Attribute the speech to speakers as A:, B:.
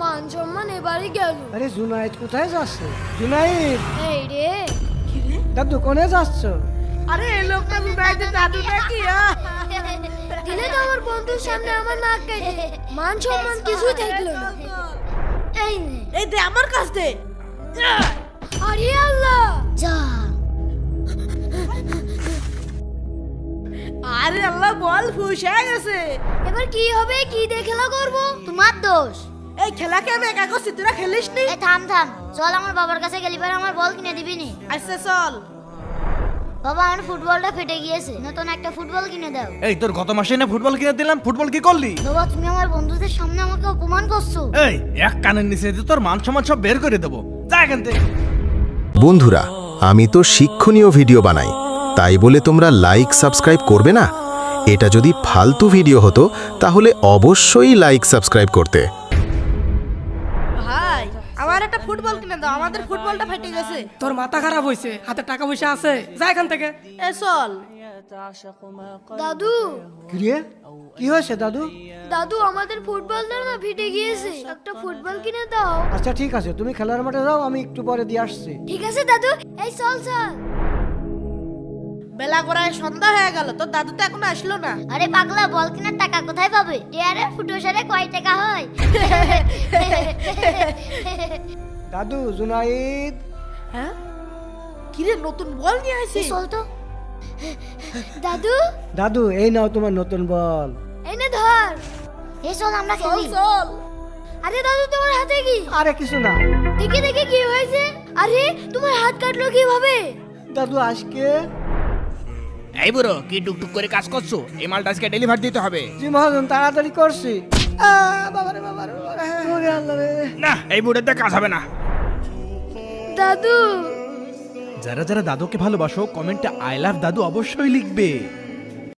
A: মান সম্মান এবারই গেল।
B: আরে জুনাইদ কোথায় যাচ্ছে? জুনাইদ,
A: এই রে,
B: দাদু কোনে যাচ্ছ?
C: আরে এই লোকটা জুনাইদের দাদু নাকি?
A: দিলে তো আমার বন্ধুর সামনে আমার নাক কেটে, মান সম্মান কিছুই থাকলো না। এই নে।
C: এই দে আমার কাছ দে।
A: আরে আল্লাহ, যা।
C: আরে আল্লাহ, বল ফুস হয়ে গেছে।
A: এবার কি হবে, কি দিয়ে খেলা করবো? তোমার দোষ।
C: এই খেলা কি আমি একা করছি, তোরা খেলিস নি?
A: এই থাম থাম, চল আমার বাবার কাছে গেলি, পরে আমার বল কিনে দিবি নি।
C: আচ্ছা চল।
A: বাবা, আমার ফুটবলটা ফেটে গিয়েছে, নতুন একটা ফুটবল কিনে দাও।
D: এই তোর গত মাসে না ফুটবল কিনে দিলাম, ফুটবল কি করলি?
A: বাবা, তুমি আমার বন্ধুদের সামনে আমাকে অপমান করছো।
D: এই এক কানের নিচে দিয়ে তোর মান সম্মান সব বের করে দেবো, যা এখান থেকে।
E: বন্ধুরা, আমি তো শিক্ষণীয় ভিডিও বানাই, তাই বলে তোমরা লাইক সাবস্ক্রাইব করবে না? এটা যদি ফালতু ভিডিও হতো তাহলে অবশ্যই লাইক সাবস্ক্রাইব করতে।
C: ভাই, আমার একটা ফুটবল কিনে দাও, আমাদের ফুটবলটা ফেটে গেছে।
F: তোর মাথা খারাপ হয়েছে? হাতে টাকা পয়সা আছে? যা এখান থেকে।
C: এ চল।
A: দাদু,
B: কি হয়েছে দাদু?
A: দাদু, আমাদের ফুটবলটা না ফেটে গিয়েছে, একটা ফুটবল কিনে দাও।
B: আচ্ছা ঠিক আছে, তুমি খেলার মাঠে যাও, আমি একটু পরে দিয়ে আসছি।
A: ঠিক আছে দাদু, এই চল চল।
C: বেলা গড়ায় সন্ধ্যা হয়ে গেল, তোর দাদু তো এখনো আসলো না।
A: আরে পাগলা, বল কেনার টাকা কোথায় পাবে? টিয়ারে ফুটো সারে কয় টাকা হয়?
B: দাদু, জুনাইদ।
C: হ্যাঁ, কিরে নতুন বল নিয়ে আসিস?
A: চল তো। দাদু,
B: দাদু, এই নাও তোমার নতুন বল।
A: এই নে ধর। এই চল আমরা
C: চল
A: খেলি।
C: চল।
A: আরে দাদু, তোমার হাতে কি?
B: আরে কিছু না
A: দেখে দেখে কি হয়েছে? আরে তোমার হাত কাটলো কিভাবে?
B: দাদু। আজকে
D: এই বুড়ো, কি টুকটুক করে কাজ করছো? এই মালটা আজকে ডেলিভারি দিতে হবে।
B: জি মহাজন, তাড়াতাড়ি করছি। বাবারে বাবারে বাবারে, ওরে আল্লাহ রে।
D: না, এই বুড়োতে কাজ হবে না।
A: দাদু,
D: যারা যারা দাদুকে ভালোবাসো কমেন্টে আই লাভ দাদু অবশ্যই লিখবে।